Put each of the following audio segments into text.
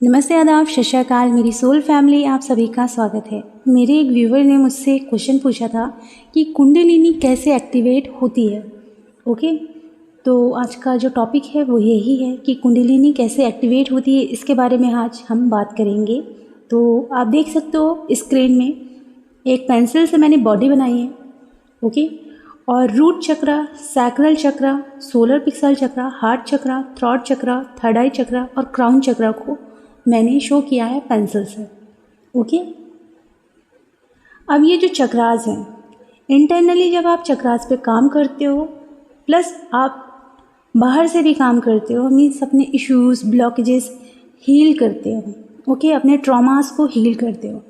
नमस्ते, आदाब, सत श्री अकाल। मेरी सोल फैमिली आप सभी का स्वागत है। मेरे एक व्यूवर ने मुझसे क्वेश्चन पूछा था कि कुंडलिनी कैसे एक्टिवेट होती है। ओके, तो आज का जो टॉपिक है वो यही है कि कुंडलिनी कैसे एक्टिवेट होती है, इसके बारे में आज हम बात करेंगे। तो आप देख सकते हो स्क्रीन में एक पेंसिल से मैंने बॉडी बनाई है। ओके, और रूट चक्रा, सैक्रल चक्रा, सोलर पिक्सल चक्रा, हार्ट चक्रा, थ्रॉट चक्रा, थर्ड आई चक्रा और क्राउन चक्रा को मैंने शो किया है पेंसिल से। ओके, अब ये जो चक्रास हैं, इंटरनली जब आप चक्रास पे काम करते हो प्लस आप बाहर से भी काम करते हो, मीन्स अपने इश्यूज़, ब्लॉकेजेस हील करते हो। ओके, अपने ट्रॉमास को हील करते हो,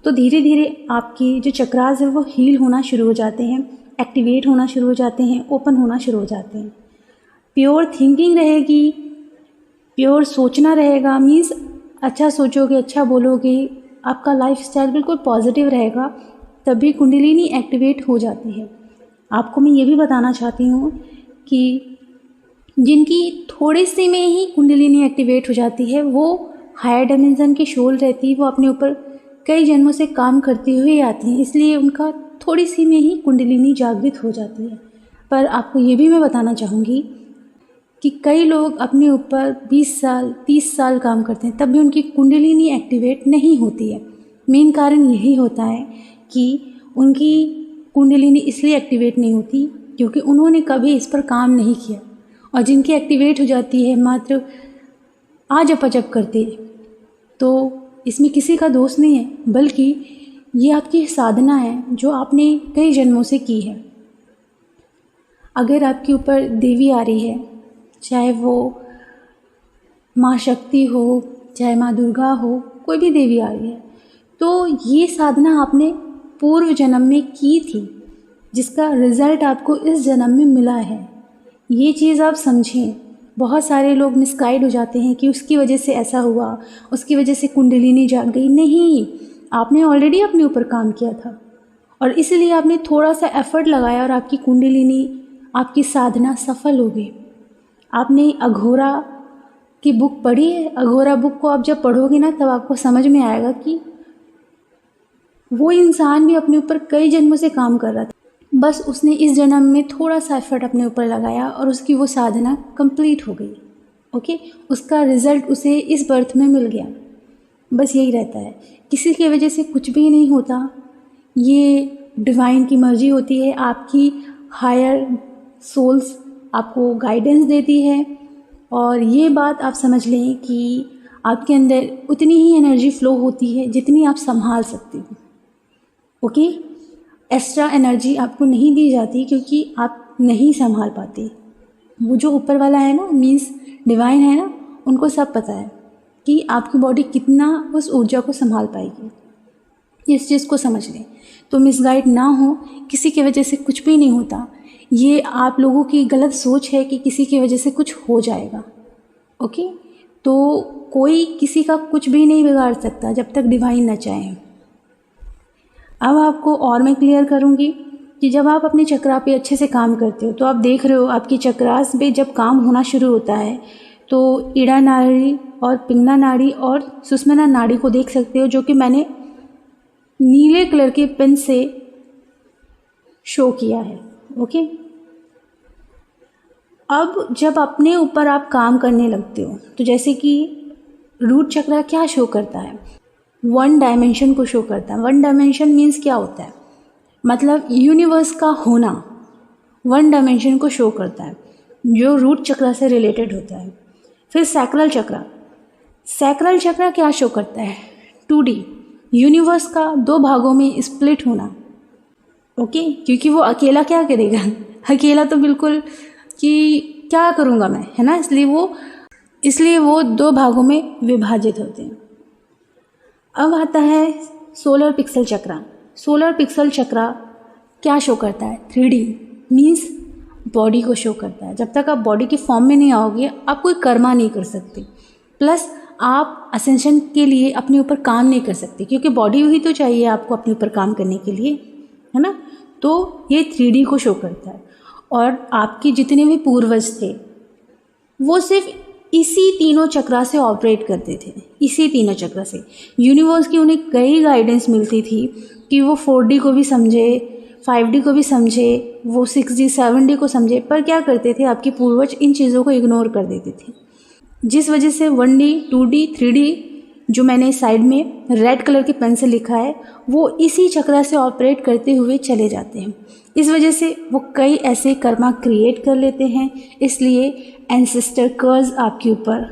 तो धीरे धीरे आपकी जो चक्रास है वो हील होना शुरू हो जाते हैं, एक्टिवेट होना शुरू हो जाते हैं, ओपन होना शुरू हो जाते हैं। प्योर थिंकिंग रहेगी, प्योर सोचना रहेगा, मीन्स अच्छा सोचोगे, अच्छा बोलोगे, आपका लाइफ स्टाइल बिल्कुल पॉजिटिव रहेगा, तभी कुंडलिनी एक्टिवेट हो जाती है। आपको मैं ये भी बताना चाहती हूँ कि जिनकी थोड़ी सी में ही कुंडलिनी एक्टिवेट हो जाती है, वो हायर डायमेंशन की सोल रहती है, वो अपने ऊपर कई जन्मों से काम करती हुई आती हैं, इसलिए उनका थोड़ी सी में ही कुंडलिनी जागृत हो जाती है। पर आपको ये भी मैं बताना चाहूँगी कि कई लोग अपने ऊपर 20 साल 30 साल काम करते हैं, तब भी उनकी कुंडलिनी एक्टिवेट नहीं होती है। मेन कारण यही होता है कि उनकी कुंडलिनी इसलिए एक्टिवेट नहीं होती क्योंकि उन्होंने कभी इस पर काम नहीं किया, और जिनकी एक्टिवेट हो जाती है मात्र आज अजब करते, तो इसमें किसी का दोष नहीं है, बल्कि ये आपकी साधना है जो आपने कई जन्मों से की है। अगर आपके ऊपर देवी आ रही है, चाहे वो माँ शक्ति हो, चाहे माँ दुर्गा हो, कोई भी देवी आ रही है, तो ये साधना आपने पूर्व जन्म में की थी, जिसका रिज़ल्ट आपको इस जन्म में मिला है। ये चीज़ आप समझें। बहुत सारे लोग मिसगाइड हो जाते हैं कि उसकी वजह से ऐसा हुआ, उसकी वजह से कुंडलिनी जाग गई। नहीं, आपने ऑलरेडी अपने ऊपर काम किया था और इसलिए आपने थोड़ा सा एफर्ट लगाया और आपकी कुंडलिनी, आपकी साधना सफल हो गई। आपने अघोरा की बुक पढ़ी है? अघोरा बुक को आप जब पढ़ोगे ना, तब आपको समझ में आएगा कि वो इंसान भी अपने ऊपर कई जन्मों से काम कर रहा था, बस उसने इस जन्म में थोड़ा सा एफर्ट अपने ऊपर लगाया और उसकी वो साधना कंप्लीट हो गई। ओके, उसका रिज़ल्ट उसे इस बर्थ में मिल गया। बस यही रहता है, किसी की वजह से कुछ भी नहीं होता, ये डिवाइन की मर्जी होती है। आपकी हायर सोल्स आपको गाइडेंस देती है, और ये बात आप समझ लें कि आपके अंदर उतनी ही एनर्जी फ्लो होती है जितनी आप संभाल सकते हो। ओके, एक्स्ट्रा एनर्जी आपको नहीं दी जाती क्योंकि आप नहीं संभाल पाते। वो जो ऊपर वाला है ना, मीन्स डिवाइन है ना, उनको सब पता है कि आपकी बॉडी कितना उस ऊर्जा को संभाल पाएगी। इस चीज़ को समझ लें, तो मिसगाइड ना हो, किसी की वजह से कुछ भी नहीं होता। ये आप लोगों की गलत सोच है कि किसी की वजह से कुछ हो जाएगा। ओके, तो कोई किसी का कुछ भी नहीं बिगाड़ सकता जब तक डिवाइन ना चाहे। अब आपको और मैं क्लियर करूँगी कि जब आप अपने चक्रा पे अच्छे से काम करते हो, तो आप देख रहे हो आपकी चक्रास पे जब काम होना शुरू होता है, तो ईड़ा नाड़ी और पिंगला नाड़ी और सुषुम्ना नाड़ी को देख सकते हो, जो कि मैंने नीले कलर के पेन से शो किया है। ओके, अब जब अपने ऊपर आप काम करने लगते हो, तो जैसे कि रूट चक्रा क्या शो करता है? वन डायमेंशन को शो करता है। वन डायमेंशन मीन्स क्या होता है? मतलब यूनिवर्स का होना वन डायमेंशन को शो करता है, जो रूट चक्रा से रिलेटेड होता है। फिर सैक्रल चक्रा, सैक्रल चक्रा क्या शो करता है? 2D, यूनिवर्स का दो भागों में स्प्लिट होना। ओके, क्योंकि वो अकेला क्या करेगा, अकेला तो बिल्कुल कि क्या करूँगा मैं, है ना, इसलिए वो दो भागों में विभाजित होते हैं। अब आता है सोलर पिक्सल चक्रा। सोलर पिक्सल चक्रा क्या शो करता है? 3D, मीन्स बॉडी को शो करता है। जब तक आप बॉडी के फॉर्म में नहीं आओगे, आप कोई कर्मा नहीं कर सकते, प्लस आप असेंशन के लिए अपने ऊपर काम नहीं कर सकते, क्योंकि बॉडी ही तो चाहिए आपको अपने ऊपर काम करने के लिए, है ना। तो ये 3D को शो करता है। और आपके जितने भी पूर्वज थे, वो सिर्फ इसी तीनों चक्रा से ऑपरेट करते थे, इसी तीनों चक्रा से। यूनिवर्स की उन्हें कई गाइडेंस मिलती थी कि वो 4D को भी समझे, 5D को भी समझे, वो 6D 7D को समझे, पर क्या करते थे आपके पूर्वज, इन चीज़ों को इग्नोर कर देते थे, जिस वजह से 1D 2D 3D जो मैंने साइड में रेड कलर के पेन से लिखा है वो इसी चक्रा से ऑपरेट करते हुए चले जाते हैं। इस वजह से वो कई ऐसे कर्मा क्रिएट कर लेते हैं, इसलिए एंसेस्टर कर्ज आपके ऊपर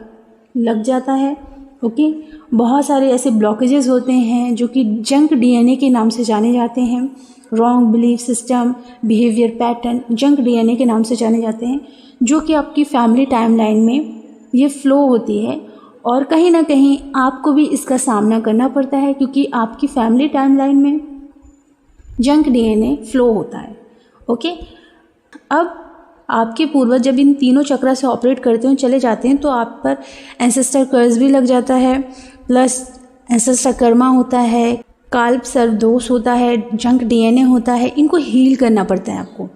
लग जाता है। ओके, बहुत सारे ऐसे ब्लॉकेजेस होते हैं जो कि जंक डीएनए के नाम से जाने जाते हैं। Wrong belief system, behaviour pattern junk DNA के नाम से जाने जाते हैं, जो कि आपकी फैमिली टाइमलाइन में ये फ्लो होती है और कहीं ना कहीं आपको भी इसका सामना करना पड़ता है, क्योंकि आपकी फैमिली टाइमलाइन में जंक डीएनए फ्लो होता है। ओके, अब आपके पूर्वज जब इन तीनों चक्रा से ऑपरेट करते हुए चले जाते हैं तो आप पर एंसेस्टर कर्ज भी लग जाता है, प्लस एंसेस्टर कर्मा होता है, काल्प सर्व दोष होता है, जंक डीएनए होता है। इनको हील करना पड़ता है आपको।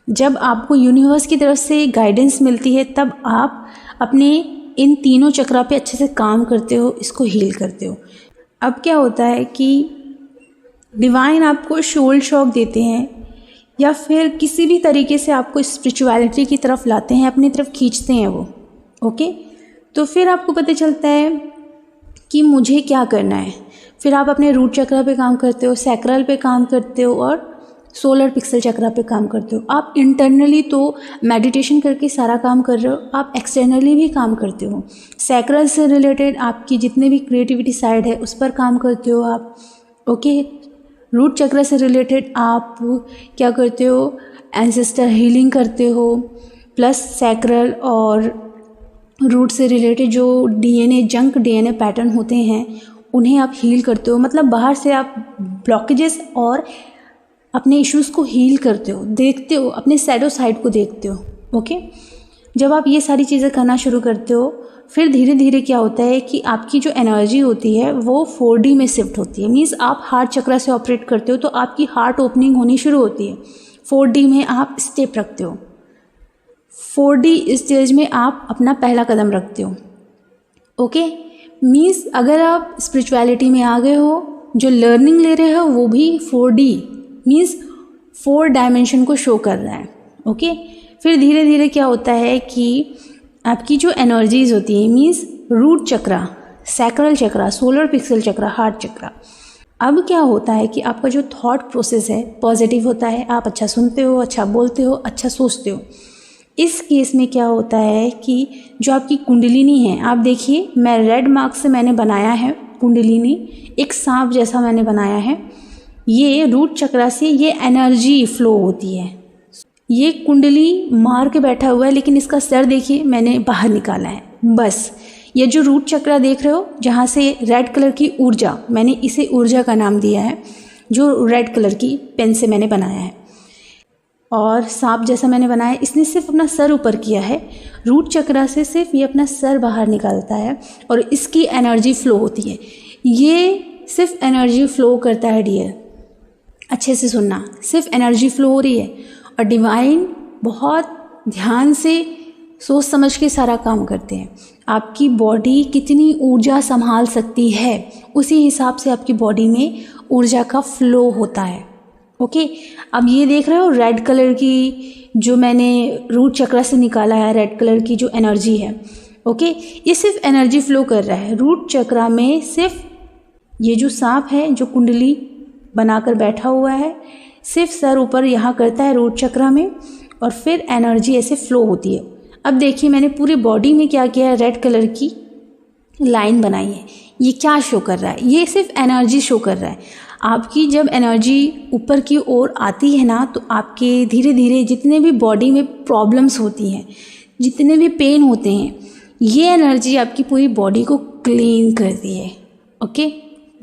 जब आपको यूनिवर्स की तरफ से गाइडेंस मिलती है तब आप अपने इन तीनों चक्रा पे अच्छे से काम करते हो, इसको हील करते हो। अब क्या होता है कि डिवाइन आपको शोल शॉक देते हैं या फिर किसी भी तरीके से आपको स्पिरिचुअलिटी की तरफ लाते हैं, अपनी तरफ खींचते हैं वो। ओके, तो फिर आपको पता चलता है कि मुझे क्या करना है। फिर आप अपने रूट चक्रा पे काम करते हो, सैक्रल पे काम करते हो और सोलर पिक्सल चक्रा पे काम करते हो। आप इंटरनली तो मेडिटेशन करके सारा काम कर रहे हो, आप एक्सटर्नली भी काम करते हो। सैक्रल से रिलेटेड आपकी जितने भी क्रिएटिविटी साइड है उस पर काम करते हो आप। ओके, रूट चक्र से रिलेटेड आप क्या करते हो, एंसेस्टर हीलिंग करते हो, प्लस सैक्रल और रूट से रिलेटेड जो डीएनए जंक डीएनए पैटर्न होते हैं उन्हें आप हील करते हो। मतलब बाहर से आप ब्लॉकेजेस और अपने इश्यूज़ को हील करते हो, देखते हो, अपने शैडो साइड को देखते हो। ओके, जब आप ये सारी चीज़ें करना शुरू करते हो फिर धीरे धीरे क्या होता है कि आपकी जो एनर्जी होती है वो 4D में शिफ्ट होती है। मीन्स आप हार्ट चक्रा से ऑपरेट करते हो तो आपकी हार्ट ओपनिंग होनी शुरू होती है। 4D में आप स्टेप रखते हो, 4D स्टेज में आप अपना पहला कदम रखते हो। ओके, मीन्स अगर आप स्पिरिचुअलिटी में आ गए हो, जो लर्निंग ले रहे हो वो भी 4D मीन्स 4 डायमेंशन को शो कर रहा है। ओके, फिर धीरे धीरे क्या होता है कि आपकी जो एनर्जीज होती है मीन्स रूट चक्रा, सैक्रल चक्रा, सोलर पिक्सल चक्रा, हार्ट चक्रा, अब क्या होता है कि आपका जो थॉट प्रोसेस है पॉजिटिव होता है, आप अच्छा सुनते हो, अच्छा बोलते हो, अच्छा सोचते हो। इस केस में क्या होता है कि जो आपकी कुंडलिनी है, आप देखिए मैं रेड मार्क से मैंने बनाया है कुंडलिनी, एक सांप जैसा मैंने बनाया है। ये रूट चक्रा से ये एनर्जी फ्लो होती है। ये कुंडली मार के बैठा हुआ है लेकिन इसका सर देखिए मैंने बाहर निकाला है। बस ये जो रूट चक्रा देख रहे हो जहाँ से रेड कलर की ऊर्जा, मैंने इसे ऊर्जा का नाम दिया है, जो रेड कलर की पेन से मैंने बनाया है और सांप जैसा मैंने बनाया है। इसने सिर्फ अपना सर ऊपर किया है, रूट चक्रा से सिर्फ ये अपना सर बाहर निकालता है और इसकी एनर्जी फ्लो होती है। ये सिर्फ एनर्जी फ्लो करता है डियर, अच्छे से सुनना, सिर्फ एनर्जी फ्लो हो रही है और डिवाइन बहुत ध्यान से सोच समझ के सारा काम करते हैं। आपकी बॉडी कितनी ऊर्जा संभाल सकती है उसी हिसाब से आपकी बॉडी में ऊर्जा का फ्लो होता है। ओके, अब ये देख रहे हो रेड कलर की जो मैंने रूट चक्र से निकाला है, रेड कलर की जो एनर्जी है। ओके, ये सिर्फ एनर्जी फ्लो कर रहा है रूट चक्र में। सिर्फ ये जो सांप है जो कुंडली बनाकर बैठा हुआ है, सिर्फ सर ऊपर यहाँ करता है रूट चक्र में और फिर एनर्जी ऐसे फ्लो होती है। अब देखिए मैंने पूरी बॉडी में क्या किया है, रेड कलर की लाइन बनाई है। ये क्या शो कर रहा है, ये सिर्फ एनर्जी शो कर रहा है। आपकी जब एनर्जी ऊपर की ओर आती है ना तो आपके धीरे धीरे जितने भी बॉडी में प्रॉब्लम्स होती हैं, जितने भी पेन होते हैं, ये एनर्जी आपकी पूरी बॉडी को क्लीन करती है। ओके,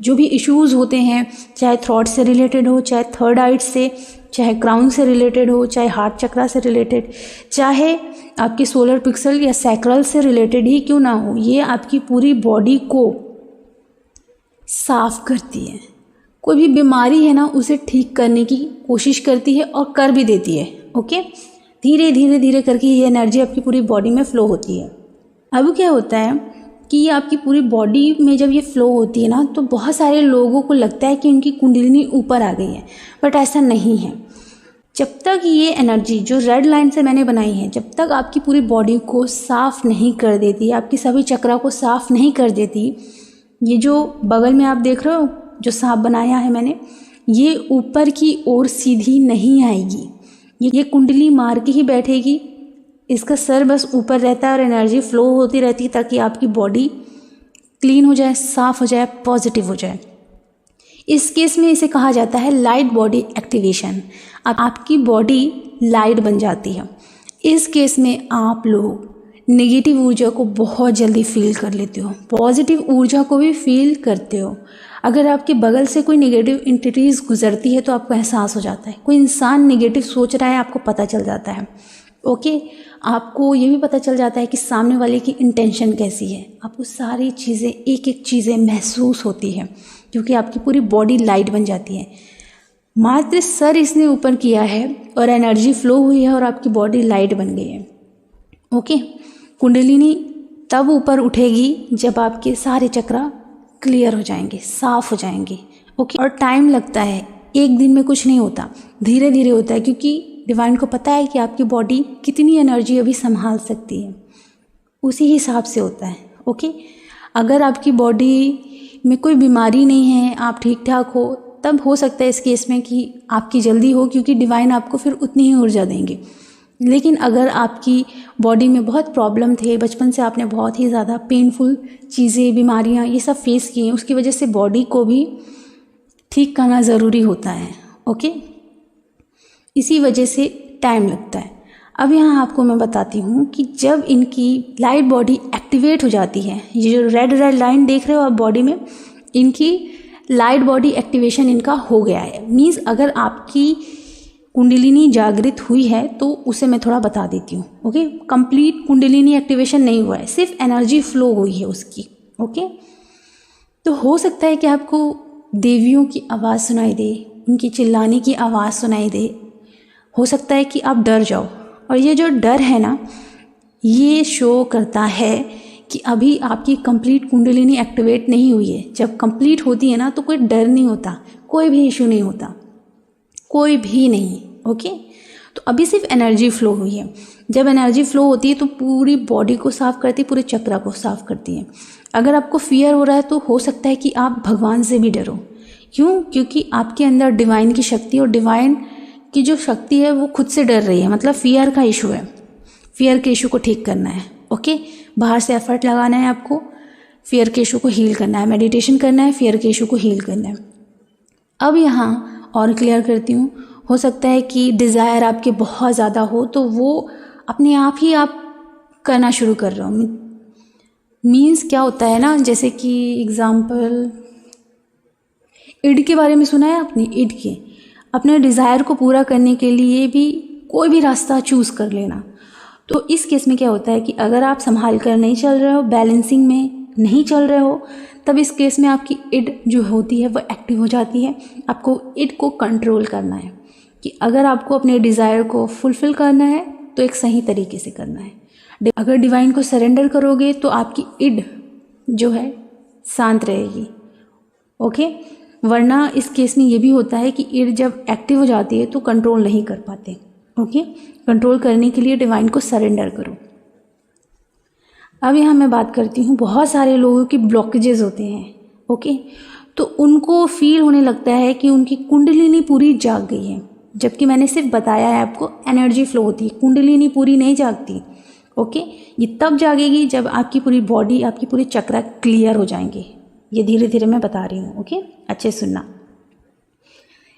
जो भी इश्यूज़ होते हैं, चाहे थॉट से रिलेटेड हो, चाहे थर्ड आइट से, चाहे क्राउन से रिलेटेड हो, चाहे हार्ट चक्रा से रिलेटेड, चाहे आपके सोलर पिक्सल या सैक्रल से रिलेटेड ही क्यों ना हो, ये आपकी पूरी बॉडी को साफ करती है। कोई भी बीमारी है ना उसे ठीक करने की कोशिश करती है और कर भी देती है। ओके, धीरे धीरे धीरे करके ये एनर्जी आपकी पूरी बॉडी में फ्लो होती है। अब क्या होता है कि ये आपकी पूरी बॉडी में जब ये फ्लो होती है ना, तो बहुत सारे लोगों को लगता है कि उनकी कुंडलिनी ऊपर आ गई है, बट ऐसा नहीं है। जब तक ये एनर्जी जो रेड लाइन से मैंने बनाई है, जब तक आपकी पूरी बॉडी को साफ नहीं कर देती, आपकी सभी चक्रा को साफ नहीं कर देती, ये जो बगल में आप देख रहे हो जो सांप बनाया है मैंने, ये ऊपर की ओर सीधी नहीं आएगी। ये कुंडली मार के ही बैठेगी, इसका सर बस ऊपर रहता है और एनर्जी फ्लो होती रहती है ताकि आपकी बॉडी क्लीन हो जाए, साफ हो जाए, पॉजिटिव हो जाए। इस केस में इसे कहा जाता है लाइट बॉडी एक्टिवेशन। अब आपकी बॉडी लाइट बन जाती है। इस केस में आप लोग नेगेटिव ऊर्जा को बहुत जल्दी फील कर लेते हो, पॉजिटिव ऊर्जा को भी फील करते हो। अगर आपके बगल से कोई नेगेटिव एंटिटीज़ गुजरती है तो आपको एहसास हो जाता है, कोई इंसान नेगेटिव सोच रहा है आपको पता चल जाता है। ओके, आपको ये भी पता चल जाता है कि सामने वाले की इंटेंशन कैसी है। आपको सारी चीज़ें, एक एक चीज़ें महसूस होती है क्योंकि आपकी पूरी बॉडी लाइट बन जाती है। मात्र सर इसने ऊपर किया है और एनर्जी फ्लो हुई है और आपकी बॉडी लाइट बन गई है। ओके, कुंडलिनी तब ऊपर उठेगी जब आपके सारे चक्रा क्लियर हो जाएंगे, साफ हो जाएंगे। ओके, और टाइम लगता है, एक दिन में कुछ नहीं होता, धीरे धीरे होता है क्योंकि डिवाइन को पता है कि आपकी बॉडी कितनी एनर्जी अभी संभाल सकती है, उसी हिसाब से होता है। ओके, अगर आपकी बॉडी में कोई बीमारी नहीं है, आप ठीक ठाक हो, तब हो सकता है इस केस में कि आपकी जल्दी हो क्योंकि डिवाइन आपको फिर उतनी ही ऊर्जा देंगे। लेकिन अगर आपकी बॉडी में बहुत प्रॉब्लम थे, बचपन से आपने बहुत ही ज़्यादा पेनफुल चीज़ें, बीमारियां ये सब फेस की हैं, उसकी वजह से बॉडी को भी ठीक करना ज़रूरी होता है। ओके, इसी वजह से टाइम लगता है। अब यहाँ आपको मैं बताती हूँ कि जब इनकी लाइट बॉडी एक्टिवेट हो जाती है, ये जो रेड रेड लाइन देख रहे हो आप बॉडी में, इनकी लाइट बॉडी एक्टिवेशन इनका हो गया है। मीन्स अगर आपकी कुंडलिनी जागृत हुई है तो उसे मैं थोड़ा बता देती हूँ। ओके, कंप्लीट कुंडलिनी एक्टिवेशन नहीं हुआ है, सिर्फ एनर्जी फ्लो हुई है उसकी। ओके, तो हो सकता है कि आपको देवियों की आवाज़ सुनाई दे, उनकी चिल्लाने की आवाज़ सुनाई दे। हो सकता है कि आप डर जाओ, और ये जो डर है ना, ये शो करता है कि अभी आपकी कंप्लीट कुंडलिनी एक्टिवेट नहीं हुई है। जब कंप्लीट होती है ना तो कोई डर नहीं होता, कोई भी इशू नहीं होता, कोई भी नहीं। ओके, तो अभी सिर्फ एनर्जी फ्लो हुई है। जब एनर्जी फ्लो होती है तो पूरी बॉडी को साफ करती है, पूरे चक्रा को साफ करती है। अगर आपको फियर हो रहा है तो हो सकता है कि आप भगवान से भी डरो। क्यों? क्योंकि आपके अंदर डिवाइन की शक्ति, और डिवाइन की जो शक्ति है वो खुद से डर रही है, मतलब फियर का इशू है। फियर के इशू को ठीक करना है। ओके, बाहर से एफर्ट लगाना है आपको, फियर के इशू को हील करना है, मेडिटेशन करना है, फियर के इशू को हील करना है। अब यहाँ और क्लियर करती हूँ, हो सकता है कि डिज़ायर आपके बहुत ज़्यादा हो तो वो अपने आप ही आप करना शुरू कर रहे हो। मीन्स क्या होता है ना, जैसे कि एग्ज़ाम्पल ईड के बारे में सुना है आपने? ईड के अपने डिज़ायर को पूरा करने के लिए भी कोई भी रास्ता चूज़ कर लेना। तो इस केस में क्या होता है कि अगर आप संभाल कर नहीं चल रहे हो, बैलेंसिंग में नहीं चल रहे हो, तब इस केस में आपकी इड जो होती है वो एक्टिव हो जाती है। आपको इड को कंट्रोल करना है कि अगर आपको अपने डिज़ायर को फुलफ़िल करना है तो एक सही तरीके से करना है। अगर डिवाइन को सरेंडर करोगे तो आपकी इड जो है शांत रहेगी। ओके, वरना इस केस में ये भी होता है कि इड जब एक्टिव हो जाती है तो कंट्रोल नहीं कर पाते। ओके, कंट्रोल करने के लिए डिवाइन को सरेंडर करो। अब यहाँ मैं बात करती हूँ, बहुत सारे लोगों की ब्लॉकेजेस होते हैं। ओके, तो उनको फील होने लगता है कि उनकी कुंडलिनी पूरी जाग गई है, जबकि मैंने सिर्फ बताया है आपको एनर्जी फ्लो होती है, कुंडलिनी पूरी नहीं जागती। ओके, ये तब जागेगी जब आपकी पूरी बॉडी, आपकी पूरी चक्रा क्लियर हो जाएंगे। ये धीरे धीरे मैं बता रही हूँ। ओके, अच्छे सुनना।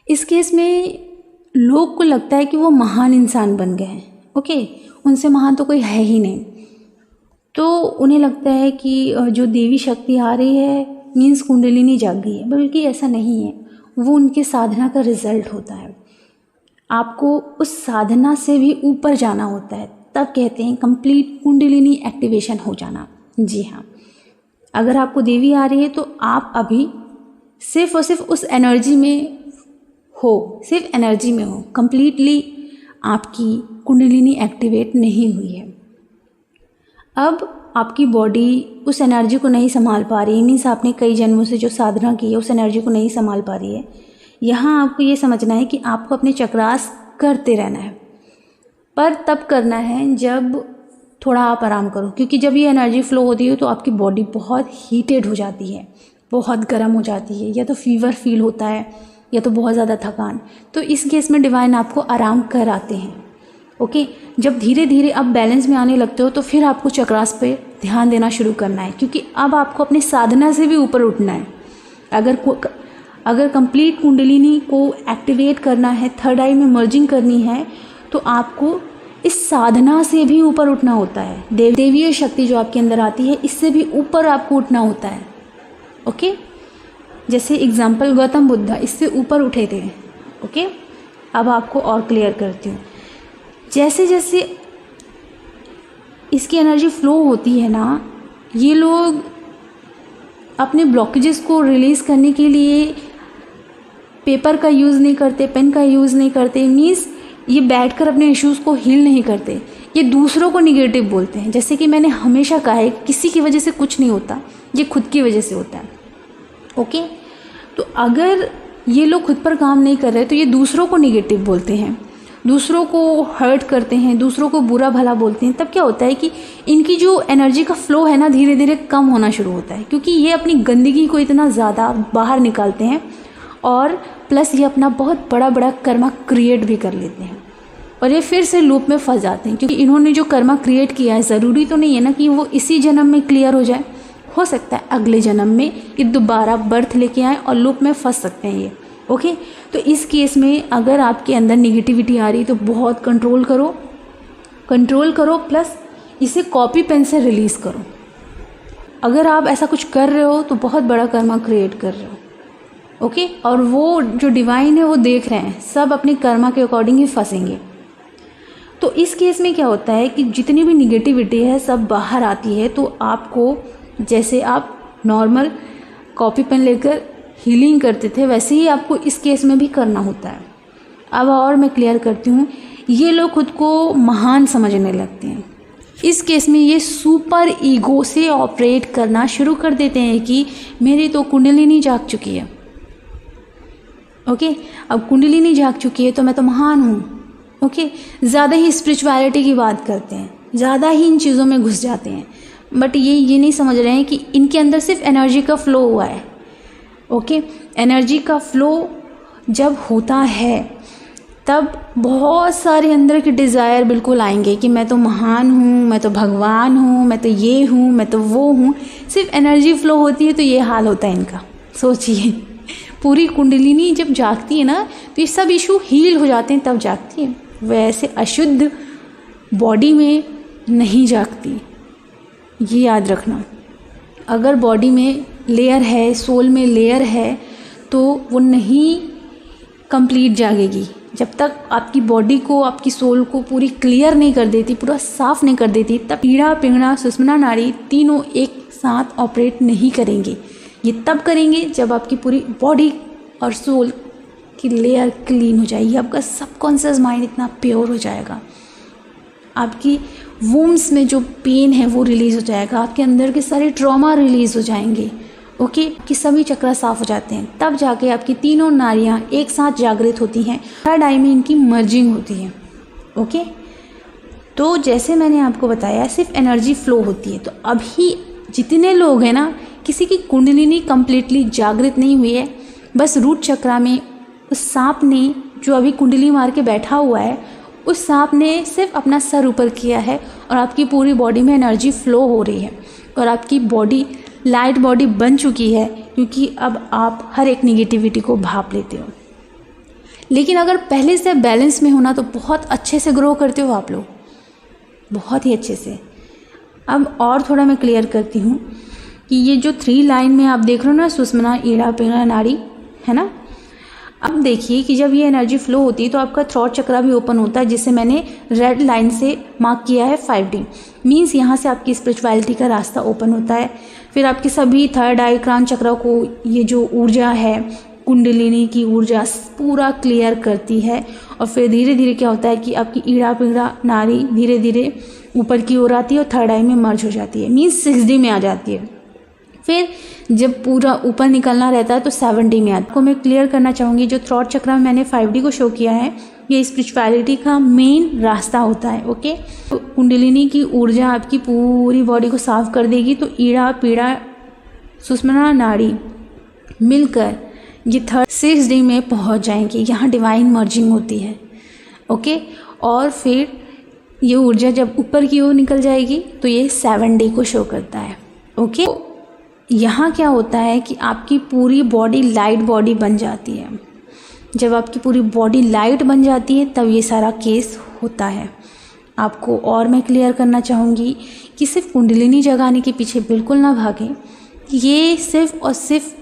इस केस में लोग को लगता है कि वो महान इंसान बन गए हैं। ओके, उनसे महान तो कोई है ही नहीं, तो उन्हें लगता है कि जो देवी शक्ति आ रही है मीन्स कुंडलिनी जाग गई है, बल्कि ऐसा नहीं है। वो उनके साधना का रिजल्ट होता है। आपको उस साधना से भी ऊपर जाना होता है, तब कहते हैं कंप्लीट कुंडलिनी एक्टिवेशन हो जाना। जी हाँ, अगर आपको देवी आ रही है तो आप अभी सिर्फ और सिर्फ उस एनर्जी में हो, सिर्फ एनर्जी में हो, कंप्लीटली आपकी कुंडलिनी एक्टिवेट नहीं हुई है। अब आपकी बॉडी उस एनर्जी को नहीं संभाल पा रही है, मीन्स आपने कई जन्मों से जो साधना की है उस एनर्जी को नहीं संभाल पा रही है, यहाँ आपको ये समझना है कि आपको अपने चक्रास करते रहना है, पर तब करना है जब थोड़ा आप आराम करो, क्योंकि जब ये एनर्जी फ्लो होती है तो आपकी बॉडी बहुत हीटेड हो जाती है, बहुत गर्म हो जाती है, या तो फीवर फील होता है या तो बहुत ज़्यादा थकान। तो इस केस में डिवाइन आपको आराम कराते हैं। ओके, जब धीरे धीरे आप बैलेंस में आने लगते हो तो फिर आपको चक्रास पे ध्यान देना शुरू करना है, क्योंकि अब आपको अपनी साधना से भी ऊपर उठना है। अगर कंप्लीट कुंडलिनी को एक्टिवेट करना है, थर्ड आई में मर्जिंग करनी है, तो आपको इस साधना से भी ऊपर उठना होता है। देवीय शक्ति जो आपके अंदर आती है, इससे भी ऊपर आपको उठना होता है। ओके, जैसे एग्जाम्पल गौतम बुद्धा इससे ऊपर उठे थे। ओके, अब आपको और क्लियर करती हूँ। जैसे जैसे इसकी एनर्जी फ्लो होती है ना, ये लोग अपने ब्लॉकेजेस को रिलीज़ करने के लिए पेपर का यूज़ नहीं करते, पेन का यूज़ नहीं करते, मीन्स ये बैठकर अपने इश्यूज़ को हील नहीं करते, ये दूसरों को निगेटिव बोलते हैं। जैसे कि मैंने हमेशा कहा है, किसी की वजह से कुछ नहीं होता, ये खुद की वजह से होता है। ओके, तो अगर ये लोग खुद पर काम नहीं कर रहे तो ये दूसरों को निगेटिव बोलते हैं, दूसरों को हर्ट करते हैं, दूसरों को बुरा भला बोलते हैं। तब क्या होता है कि इनकी जो एनर्जी का फ्लो है ना, धीरे धीरे कम होना शुरू होता है, क्योंकि ये अपनी गंदगी को इतना ज़्यादा बाहर निकालते हैं और प्लस ये अपना बहुत बड़ा बड़ा कर्मा क्रिएट भी कर लेते हैं और ये फिर से लूप में फंस जाते हैं। क्योंकि इन्होंने जो कर्मा क्रिएट किया है, ज़रूरी तो नहीं है ना कि वो इसी जन्म में क्लियर हो जाए, हो सकता है अगले जन्म में ये दोबारा बर्थ लेके आए और लूप में फंस सकते हैं ये। ओके, तो इस केस में अगर आपके अंदर निगेटिविटी आ रही तो बहुत कंट्रोल करो, प्लस इसे कॉपी पेन से रिलीज़ करो। अगर आप ऐसा कुछ कर रहे हो तो बहुत बड़ा कर्मा क्रिएट कर रहे हो। ओके, और वो जो डिवाइन है वो देख रहे हैं, सब अपने कर्मा के अकॉर्डिंग ही फंसेंगे। तो इस केस में क्या होता है कि जितनी भी निगेटिविटी है सब बाहर आती है, तो आपको जैसे आप नॉर्मल कॉपी पेन लेकर हीलिंग करते थे वैसे ही आपको इस केस में भी करना होता है। अब और मैं क्लियर करती हूँ, ये लोग खुद को महान समझने लगते हैं। इस केस में ये सुपर ईगो से ऑपरेट करना शुरू कर देते हैं कि मेरी तो कुंडलिनी जाग चुकी है। ओके, अब कुंडलिनी जाग चुकी है तो मैं तो महान हूँ। ओके, ज़्यादा ही स्पिरिचुअलिटी की बात करते हैं, ज़्यादा ही इन चीज़ों में घुस जाते हैं, बट ये नहीं समझ रहे हैं कि इनके अंदर सिर्फ एनर्जी का फ्लो हुआ है। ओके, एनर्जी का फ्लो जब होता है तब बहुत सारे अंदर के डिज़ायर बिल्कुल आएंगे कि मैं तो महान हूँ, मैं तो भगवान हूँ, मैं तो ये हूँ, मैं तो वो हूँ। सिर्फ एनर्जी फ्लो होती है तो ये हाल होता है इनका। सोचिए, पूरी कुंडलिनी जब जागती है ना तो ये सब इशू हील हो जाते हैं, तब जागती है। वैसे अशुद्ध बॉडी में नहीं जागती, ये याद रखना। अगर बॉडी में लेयर है, सोल में लेयर है, तो वो नहीं कंप्लीट जागेगी जब तक आपकी बॉडी को, आपकी सोल को पूरी क्लियर नहीं कर देती, पूरा साफ नहीं कर देती। तब पीड़ा, पिंगला, सुषुम्ना नाड़ी तीनों एक साथ ऑपरेट नहीं करेंगे। ये तब करेंगे जब आपकी पूरी बॉडी और सोल की लेयर क्लीन हो जाएगी, आपका सबकॉन्शियस माइंड इतना प्योर हो जाएगा, आपकी वूम्स में जो पेन है वो रिलीज़ हो जाएगा, आपके अंदर के सारे ट्रॉमा रिलीज़ हो जाएंगे। ओके, कि सभी चक्र साफ हो जाते हैं, तब जाके आपकी तीनों नाड़ियाँ एक साथ जागृत होती हैं, थर्ड आई में इनकी मर्जिंग होती है। ओके, तो जैसे मैंने आपको बताया सिर्फ एनर्जी फ्लो होती है। तो अभी जितने लोग हैं ना, किसी की कुंडलिनी कंप्लीटली जागृत नहीं हुई है, बस रूट चक्रा में उस सांप ने जो अभी कुंडली मार के बैठा हुआ है, उस सांप ने सिर्फ अपना सर ऊपर किया है और आपकी पूरी बॉडी में एनर्जी फ्लो हो रही है और आपकी बॉडी लाइट बॉडी बन चुकी है, क्योंकि अब आप हर एक निगेटिविटी को भाप लेते हो। लेकिन अगर पहले से बैलेंस में होना तो बहुत अच्छे से ग्रो करते हो आप लोग, बहुत ही अच्छे से। अब और थोड़ा मैं क्लियर करती हूँ कि ये जो 3 लाइन में आप देख रहे हो ना, सुषुम्ना, ईड़ा, पिंगला नाड़ी, है ना। अब देखिए कि जब ये एनर्जी फ्लो होती है तो आपका थ्रोट चक्रा भी ओपन होता है, जिसे मैंने रेड लाइन से मार्क किया है 5D। मीन्स यहाँ से आपकी स्पिरिचुअलिटी का रास्ता ओपन होता है। फिर आपके सभी थर्ड आई, क्राउन चक्रा को ये जो ऊर्जा है कुंडलिनी की ऊर्जा पूरा क्लियर करती है। और फिर धीरे धीरे क्या होता है कि आपकी ईड़ा पीड़ा नाड़ी धीरे धीरे ऊपर की ओर आती है और थर्ड आई में मर्ज हो जाती है, मीन्स 6D में आ जाती है। फिर जब पूरा ऊपर निकलना रहता है तो 7D में आता है। मैं क्लियर करना चाहूँगी, जो थ्रॉट चक्र में मैंने 5D को शो किया है, ये स्पिरिचुअलिटी का मेन रास्ता होता है। ओके, तो कुंडलिनी की ऊर्जा आपकी पूरी बॉडी को साफ कर देगी। तो ईड़ा पीड़ा सुषुम्ना नाड़ी मिलकर ये 6D में पहुंच जाएंगे। यहाँ डिवाइन मर्जिंग होती है। ओके, और फिर ये ऊर्जा जब ऊपर की ओर निकल जाएगी तो ये 7D को शो करता है। ओके, यहाँ क्या होता है कि आपकी पूरी बॉडी लाइट बॉडी बन जाती है। जब आपकी पूरी बॉडी लाइट बन जाती है तब ये सारा केस होता है। आपको और मैं क्लियर करना चाहूँगी कि सिर्फ कुंडलिनी जगाने के पीछे बिल्कुल ना भागें। ये सिर्फ और सिर्फ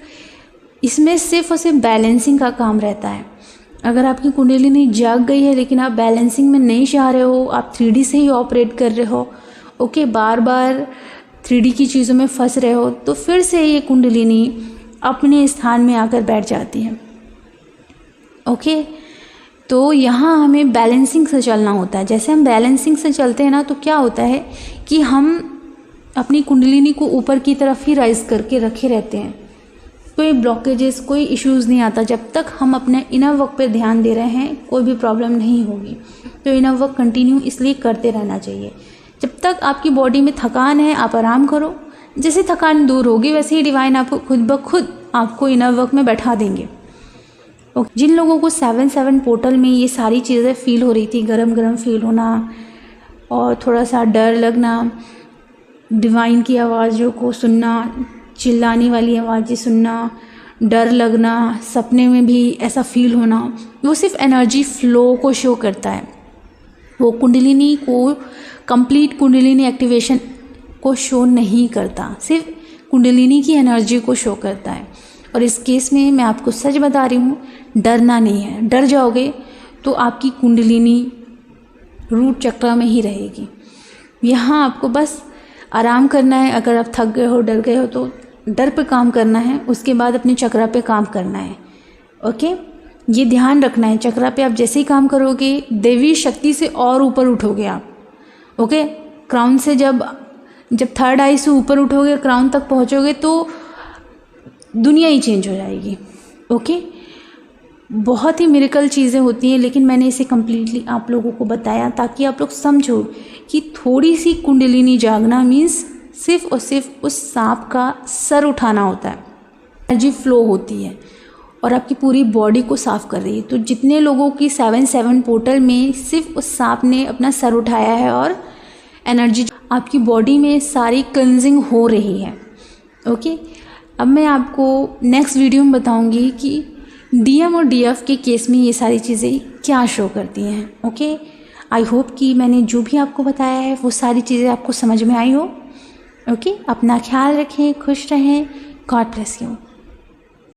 बैलेंसिंग का काम रहता है। अगर आपकी कुंडलिनी जाग गई है लेकिन आप बैलेंसिंग में नहीं चाह रहे हो, आप 3D से ही ऑपरेट कर रहे हो, ओके, बार बार 3D की चीज़ों में फंस रहे हो, तो फिर से ये कुंडलिनी अपने स्थान में आकर बैठ जाती है। ओके, तो यहाँ हमें बैलेंसिंग से चलना होता है। जैसे हम बैलेंसिंग से चलते हैं ना, तो क्या होता है कि हम अपनी कुंडलिनी को ऊपर की तरफ ही राइज करके रखे रहते हैं। कोई ब्लॉकेजेस, कोई इश्यूज़ नहीं आता। जब तक हम अपने इनर वर्क पे ध्यान दे रहे हैं कोई भी प्रॉब्लम नहीं होगी। तो इनर वर्क कंटिन्यू इसलिए करते रहना चाहिए। जब तक आपकी बॉडी में थकान है आप आराम करो, जैसे थकान दूर होगी वैसे ही डिवाइन आपको खुद ब खुद आपको इनर वर्क में बैठा देंगे। जिन लोगों को 7/7 पोर्टल में ये सारी चीज़ें फील हो रही थी, गरम गरम फील होना और थोड़ा सा डर लगना, डिवाइन की आवाज़ों को सुनना, चिल्लाने वाली आवाज़ें सुनना, डर लगना, सपने में भी ऐसा फील होना, वो सिर्फ एनर्जी फ्लो को शो करता है। वो कुंडलिनी को कंप्लीट कुंडलिनी एक्टिवेशन को शो नहीं करता, सिर्फ कुंडलिनी की एनर्जी को शो करता है। और इस केस में मैं आपको सच बता रही हूँ, डरना नहीं है। डर जाओगे तो आपकी कुंडलिनी रूट चक्र में ही रहेगी। यहाँ आपको बस आराम करना है। अगर आप थक गए हो, डर गए हो, तो डर पे काम करना है, उसके बाद अपने चक्र पे काम करना है। ओके, ये ध्यान रखना है। चक्र पे आप जैसे ही काम करोगे देवी शक्ति से और ऊपर उठोगे आप। ओके, क्राउन से जब थर्ड आई से ऊपर उठोगे, क्राउन तक पहुँचोगे तो दुनिया ही चेंज हो जाएगी। ओके, बहुत ही मिरेकल चीज़ें होती हैं, लेकिन मैंने इसे कम्प्लीटली आप लोगों को बताया ताकि आप लोग समझो कि थोड़ी सी कुंडलिनी जागना मीन्स सिर्फ और सिर्फ उस सांप का सर उठाना होता है। एनर्जी फ्लो होती है और आपकी पूरी बॉडी को साफ कर रही है। तो जितने लोगों की 7/7 पोर्टल में सिर्फ उस सांप ने अपना सर उठाया है और एनर्जी आपकी बॉडी में सारी क्लिनजिंग हो रही है। ओके, अब मैं आपको नेक्स्ट वीडियो में बताऊंगी कि DM और DF के केस में ये सारी चीज़ें क्या शो करती हैं। ओके, आई होप कि मैंने जो भी आपको बताया है वो सारी चीज़ें आपको समझ में आई हो। ओके, अपना ख्याल रखें, खुश रहें, गॉड ब्लेस यू।